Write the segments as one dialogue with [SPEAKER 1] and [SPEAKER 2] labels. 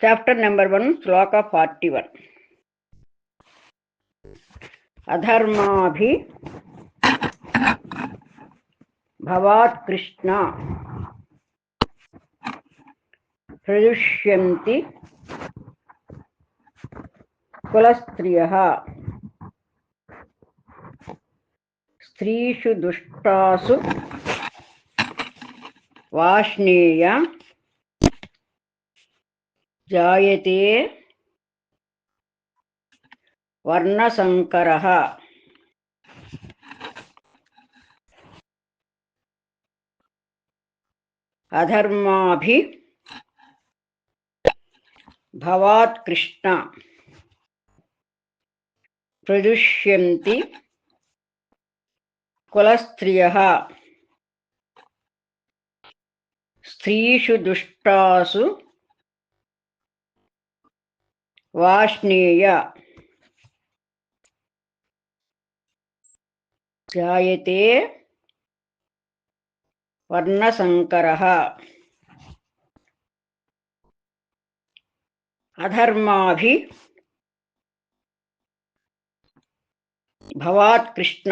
[SPEAKER 1] Chapter number 1 శ్లోక 41. అధర్మాభి భవాత్ కృష్ణ ప్రయుష్యంతి కులస్త్రియః స్త్రీషు దుష్టాసు వాష్ణేయ జాయతే వర్ణసంకరః. అధర్మాభి భవాత్ కృష్ణ ప్రయుష్యంతి కులస్త్రియః స్త్రీషు దుష్టాసు వాష్ణేయ జాయతే వర్ణసంకరః. అధర్మాభి భవాత్ కృష్ణ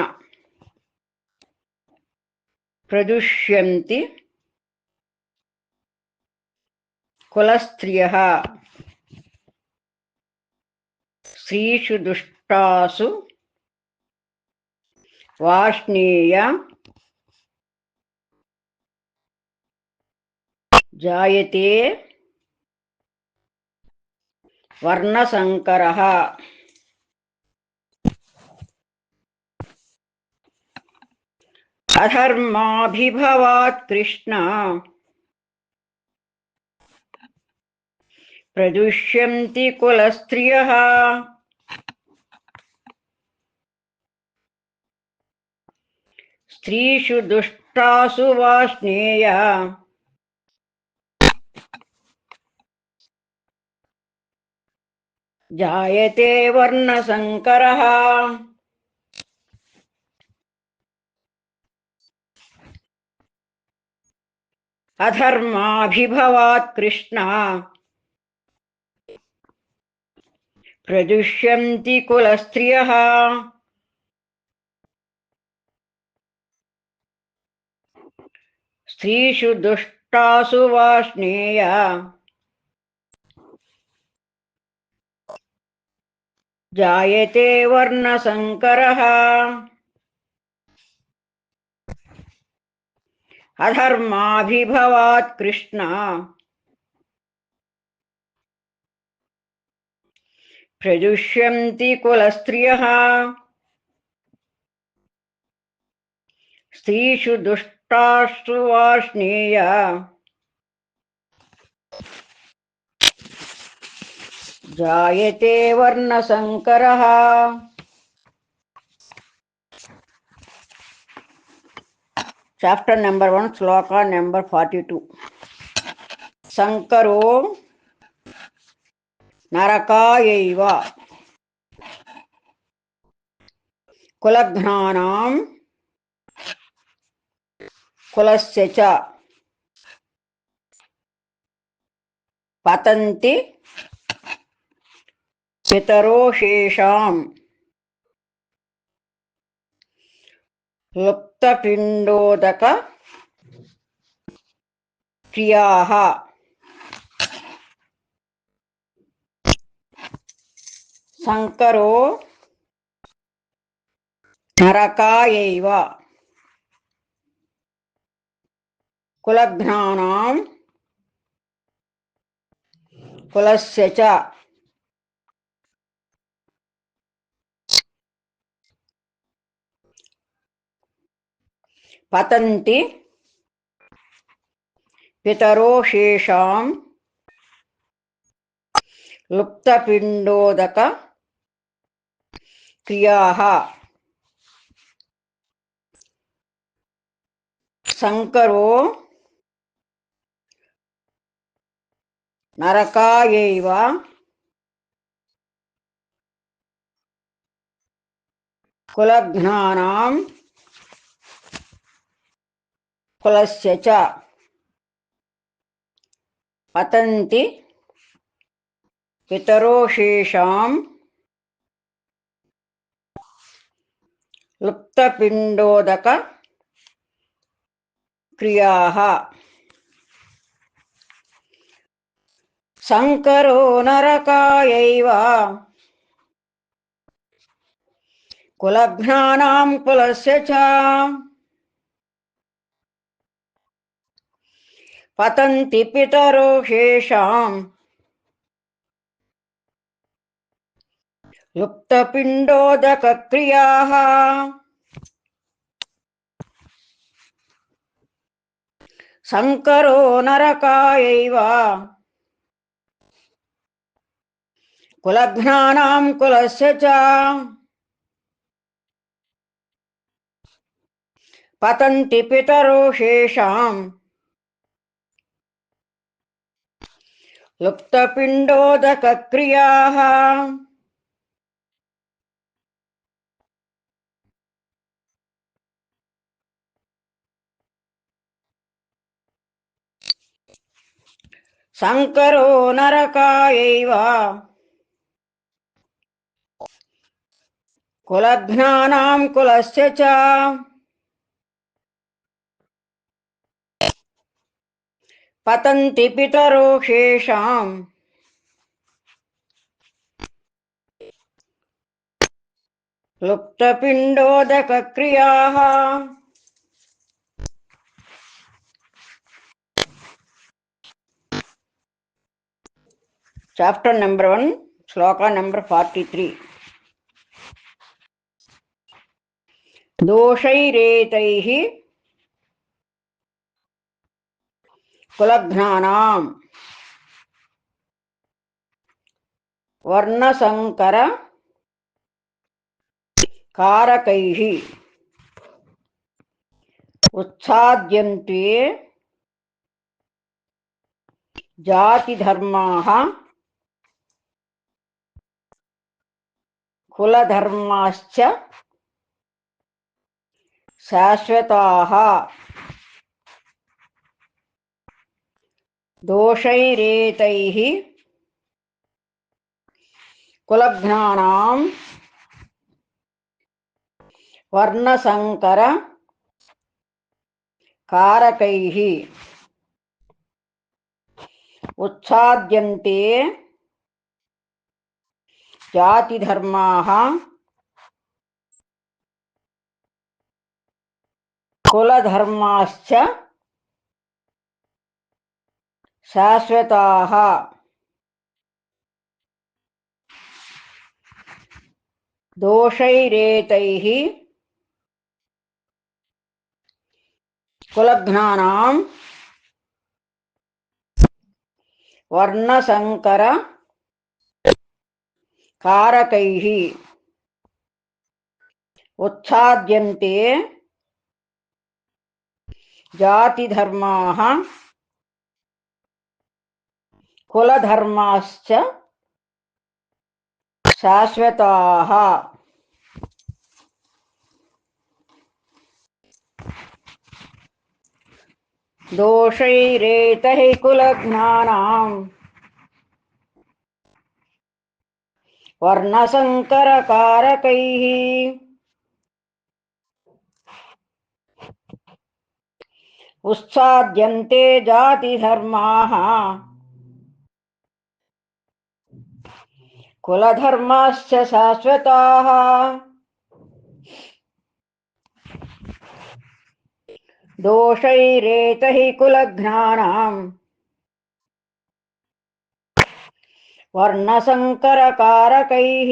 [SPEAKER 1] ప్రయుష్యంతి కులస్త్రియః స్త్రీషు దుష్టాసు వాష్ణేయ జాయతే వర్ణసంకరః. అధర్మాభి భవాత్ కృష్ణ ప్రయుష్యంతి కులస్త్రియః స్త్రీషు దుష్టాసు వాష్ణేయ జాయతే వర్ణసంకరః. అధర్మాభి భవాత్ కృష్ణ ప్రయుష్యంతి కులస్త్రియః స్త్రీషు దుష్టాసు వాష్ణేయ జాయతే వర్ణసంకరః. అధర్మాభి భవాత్ కృష్ణ ప్రయుష్యంతి కులస్త్రియః స్త్రీషు దుష్టాసు వాష్ణేయ జాయతే వర్ణసంకరః. చాప్టర్ నెంబర్ 1 శ్లోక నెంబర్ 42. సంకరో నరకాయైవ కులఘ్నానాం కులస్య చ పతంతి పితరో శేషాం లుప్తపిండోదక క్రియాః. సంకరో నరకాయైవ కులఘ్నానాం కులస్య చ పతంతి పితరో శేషాం లుప్తపిండోదక క్రియాః. సంకరో నరకాయైవ కులఘ్నానాం కులస్య చ పతంతి పితరో శేషాం లుప్తపిండోదక క్రియాః సంకరో నరకాయైవ కులఘ్నానాం కులస్య చ పతంతి పితరో శేషాం లుప్తపిండోదక క్రియాః సంకరో నరకాయైవ కులఘ్నానాం కులస్య చ పతంతి పితరో శేషాం లుప్తపిండోదక క్రియాః సంకరో నరకాయైవ కులఘ్నానాం కులస్య చ పతంతి పితరో శేషాం లుప్తపిండోదక క్రియాః చాప్టర్ నెంబర్ 1 శ్లోక నెంబర్ 43 దోషైరేతైః కులఘ్నానాం వర్ణసంకర కారకైః ఉచ్ఛాద్యంతే జాతిధర్మాః కులధర్మాశ్చ శాశ్వతాః దోషైరేతైః కులఘ్నానాం వర్ణసంకర కారకైః ఉచ్ఛాద్యంతే జాతిధర్మాః కులధర్మాశ్చ శాశ్వతాః దోషైరేతైః కులఘ్నానాం వర్ణసంకర కారకైః ఉచ్ఛాద్యంతే జాతిధర్మాః కులధర్మాశ్చ శాశ్వతాః దోషైరేతైః కులఘ్నానాం వర్ణసంకర కారకైః ఉచ్ఛాద్యంతే జాతిధర్మాః కులధర్మాశ్చ శాశ్వతాః దోషైరేతైః కులఘ్నానాం వర్ణసంకర కారకైః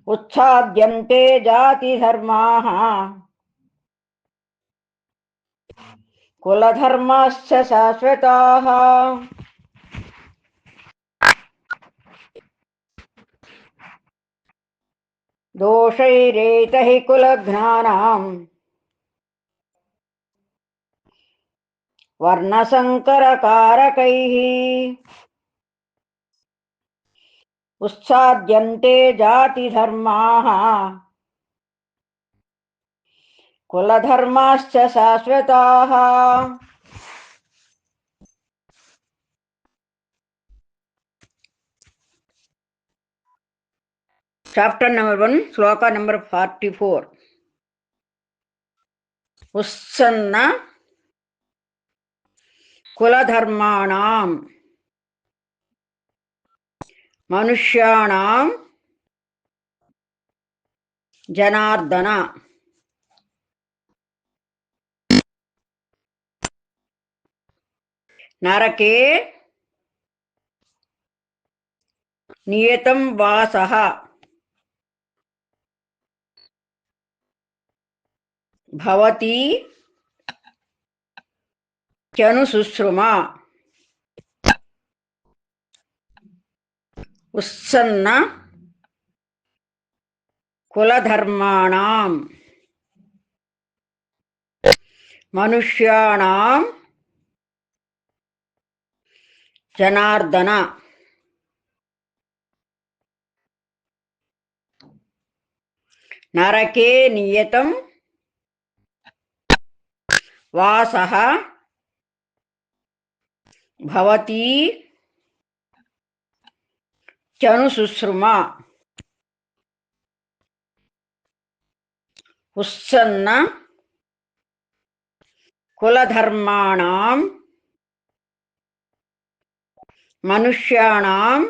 [SPEAKER 1] ఉచ్ఛాద్యంతే జాతిధర్మాః కులధర్మాశ్చ శాశ్వతాః దోషైరేతైః కులఘ్నానాం వర్ణసంకర కారకైః ఉచ్ఛాద్యంతే జాతిధర్మాః కులధర్మాశ్చ శాశ్వతాః చాప్టర్ నెంబర్ 1 శ్లోక నెంబర్ 44. ఉత్సన్న కులధర్మాణం మనుష్యాణం జనార్దన నరకే నియతం వాసః భవతి చనుశుశ్రుమా. ఉత్సన్న కులధర్మాణం మనుష్యాణం జనార్దన నరకే నియతం వాసః భవతి చనుశుశ్రుమా. ఉత్సన్న కులధర్మాణం మనుష్యాణం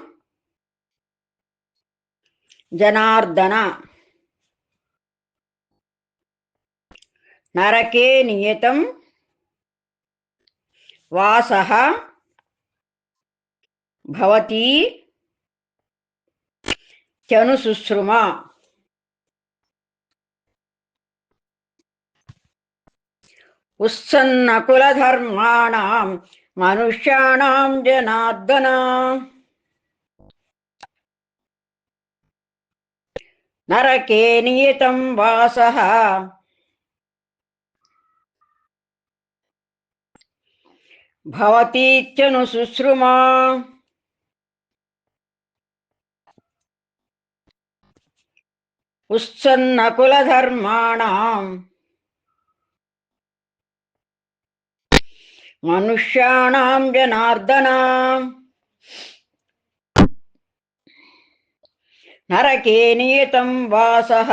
[SPEAKER 1] జనార్దన నరకే నియతం వాసః భవతి చనుశుశ్రుమా. ఉత్సన్న కులధర్మాణం మనుష్యాణం జనార్దన నరకే నియతం వాసః భవతీత్యనుశుశ్రుమా. ఉత్సన్న కులధర్మాణం మనుష్యాణం జనార్దన నరకే నియతం వాసః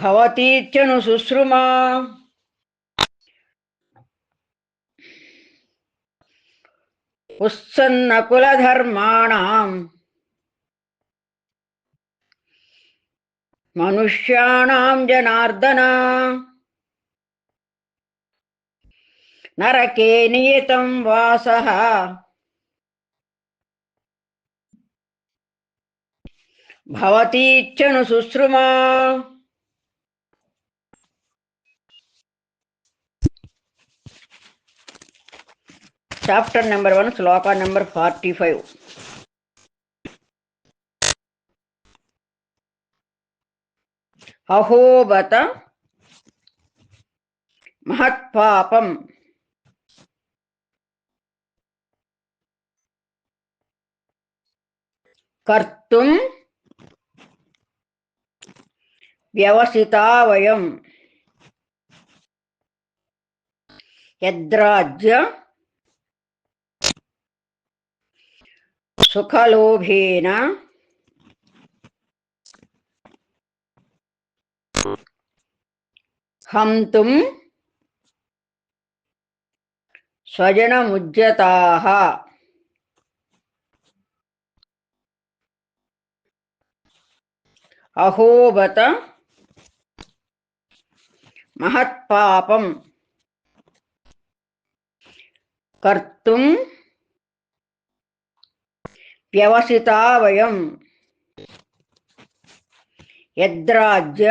[SPEAKER 1] భవతీత్యనుశుశ్రుమా. ఉత్సన్న కులధర్మాణం మనుష్యాణం జనార్దన నరకే నియతం వాసః భవతీత్యనుశుశ్రుమా. చాప్టర్ నెంబర్ 1 శ్లోక నెంబర్ 45. అహోబత మహత్పాపం కర్తుం వ్యవసితా వయం యద్రాజ్య సుఖలోభేన హంతుం స్వజనముజ్జతాః. అహోబత మహత్పాపం కర్తుం వ్యవసితా వయం యద్రాజ్య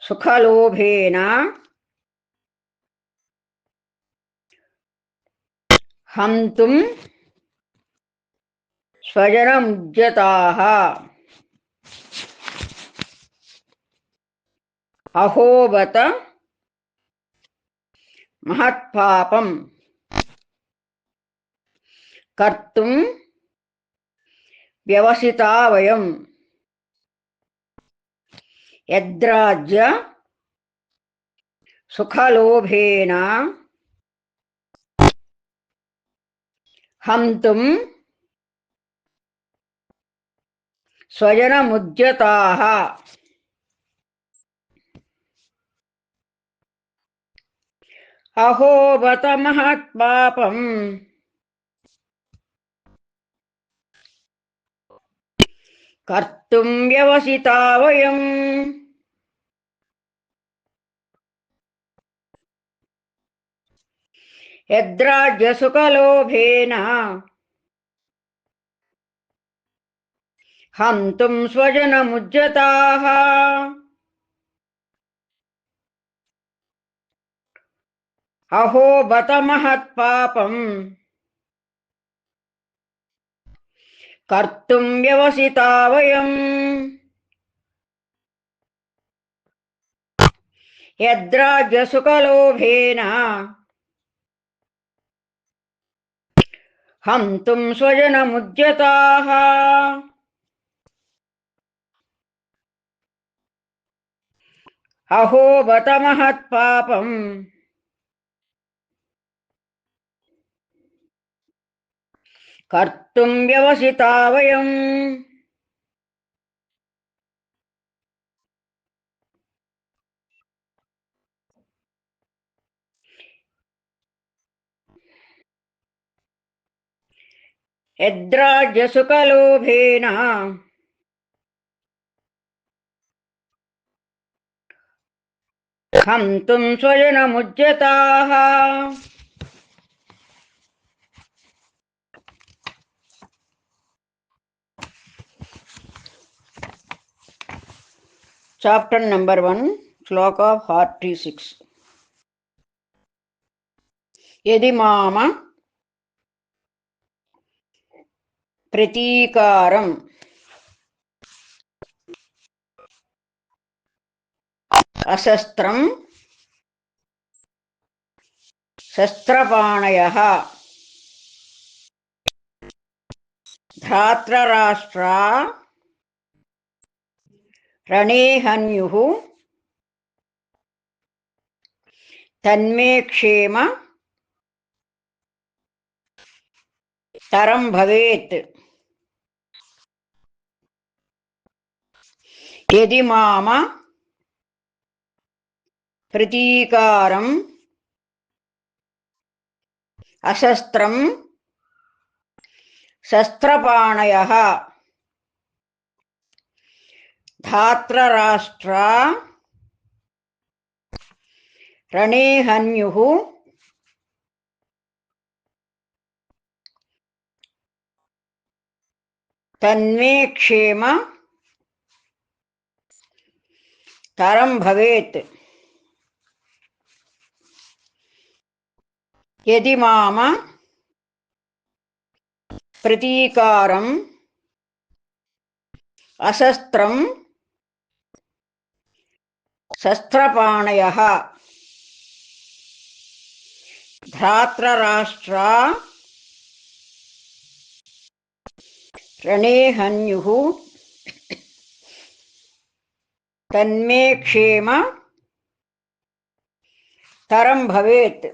[SPEAKER 1] సుఖలోభేన హంతుం స్వజనముజ్జతాః. అహోబత మహత్పాపం కర్తుం వ్యవసితా వయం యద్రాజ్య సుఖలోభేన హంతుం స్వజనముద్యతాః అహో బత మహత్పాపం కర్తుం వ్యవసితా వయం. యద్రాజ్యసుఖలోభేన హంతుం స్వజనముద్యతాః అహో బత మహత్పాపం కర్తుం వ్యవసితా వయం. యద్రాజ్యసుఖలోభేన హంతుం స్వజనముద్యతాః అహో బత మహత్పాపం కర్తుం వ్యవసితా వయం. యద్రాజ్యసుఖలోభేన హంతుం స్వజనముద్యతాః. చాప్టర్ నంబర్ 1, శ్లోక 46. యది మామ ప్రతీకారం అశస్త్రం శస్త్రపాణయః ధాత్రరాష్ట్రా రణే హన్యుః తన్మే క్షేమ తరం భవేత్. యది మామ ప్రతీకారం అశస్త్రం శస్త్రపాణయః ధాత్రరాష్ట్రా రణే హన్యుః తన్మే క్షేమ తరం భవేత్. యది మామ ప్రతీకారం అశస్త్రం శస్త్రపాణయః ధాత్రరాష్ట్రా రణే హన్యుః తన్మే క్షేమ తరం భవేత్.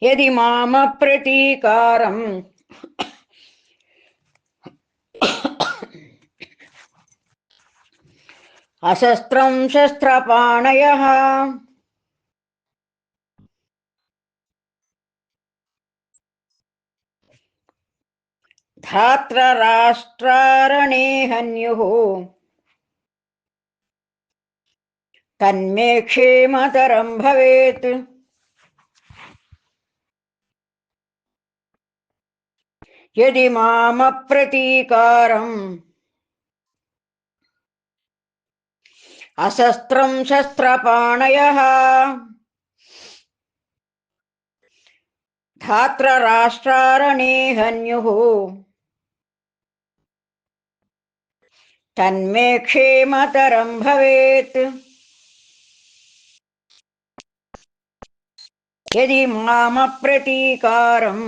[SPEAKER 1] యది మామ ప్రతీకారం అశస్త్రం శస్త్రపాణయః ధాత్రరాష్ట్రా రణే హన్యుః తన్మే క్షేమతరం భవేత్. యది మామ ప్రతీకారం అశస్త్రం శస్త్రపాణయః ధాత్రరాష్ట్రా రణే హన్యుః తన్మే క్షేమతరం భవేత్. యది మామ ప్రతీకారం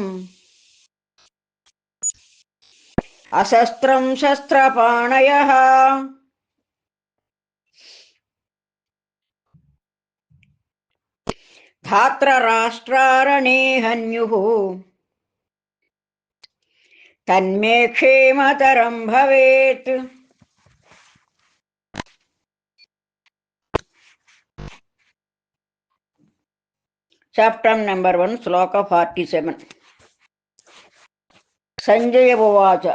[SPEAKER 1] అశస్త్రం శస్త్రపాణయః धात्रराष्ट्रारणे हन्युः तन्मे क्षेमतरं भवेत्। చాప్టర్ నెంబర్ 1 శ్లోక 47. సంజయ ఉవాచ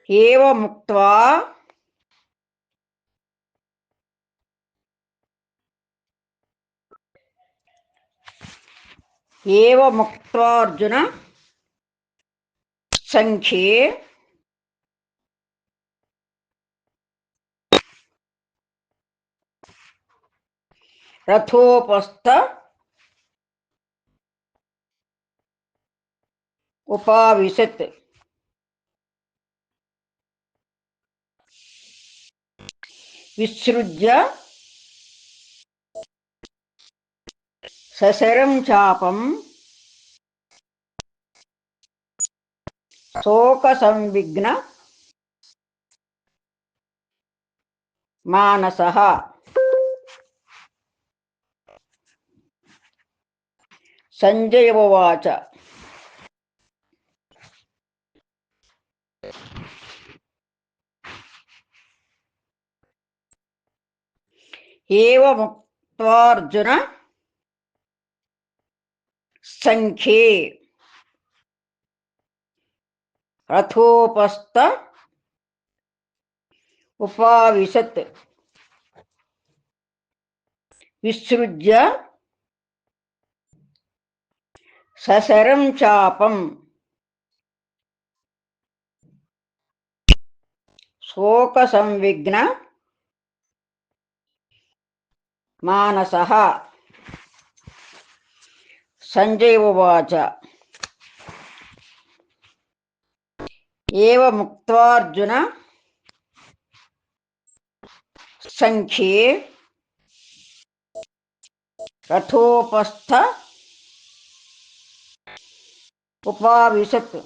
[SPEAKER 1] ఏవముక్త్వా అర్జున సంఖ్యే రథోపస్థ ఉపావిశత్. విసృజ్య సశరం చాపం శోక సంవిఘ్న మానసః. సంజయ ఉవాచ ఏవముక్త్వార్జున సంఖ్యే రథోపస్థ ఉపావిశత్. విసృజ్య సశరం చాపం శోక సంవిఘ్న మానసః. సంజయ ఉవాచ ఏవముక్త్వార్జున సంఖ్యే రథోపస్థ ఉపావిశత్.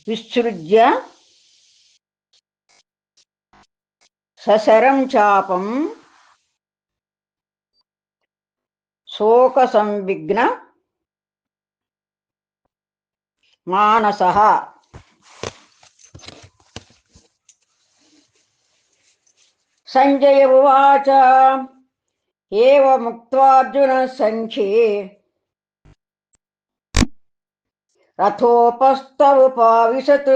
[SPEAKER 1] విసృజ్య సశరం చాపం శోక సంవిఘ్న మానసః. సంజయ ఉవాచ ఏవముక్త్వార్జున సంఖ్యే రథోపస్థ ఉపావిశత్.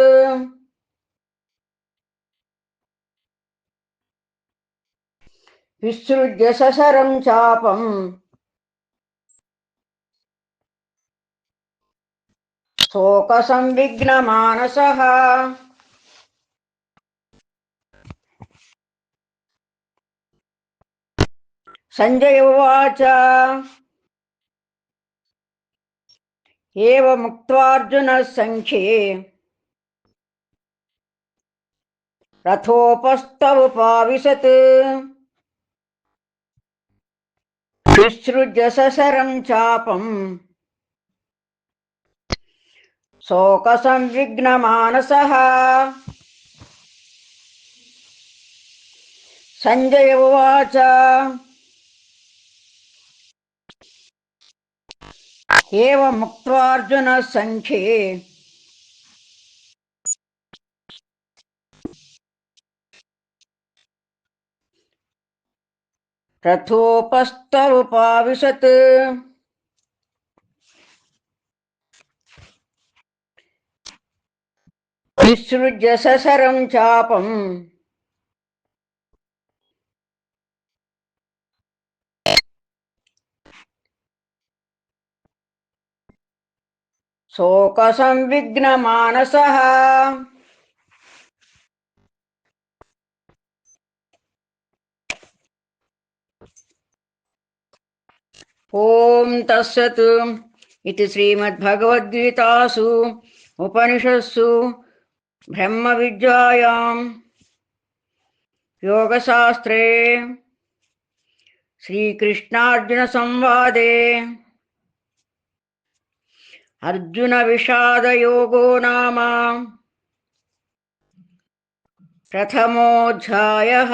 [SPEAKER 1] విసృజ్య సశరం చాపం శోక సంవిఘ్న మానసః. సంజయ ఉవాచ ఏవముక్త్వార్జున సంఖ్యే రథోపస్థ ఉపావిశత్. విసృజ్య సశరం చాపం శోక సంవిఘ్న మానసః. సంజయ ఉవాచ ఏవముక్త్వార్జున సంఖ్యే రథోపస్థ ఉపావిశత్. విసృజ్య సశరం చాపం శోక సంవిఘ్న మానసః. ఓం తత్సత్. ఇది శ్రీమద్భగవద్గీతాసు ఉపనిషత్సు బ్రహ్మ విద్యాయాం యోగశాస్త్రే శ్రీకృష్ణార్జున సంవాదే అర్జున విషాద యోగో నామ ప్రథమోऽధ్యాయః.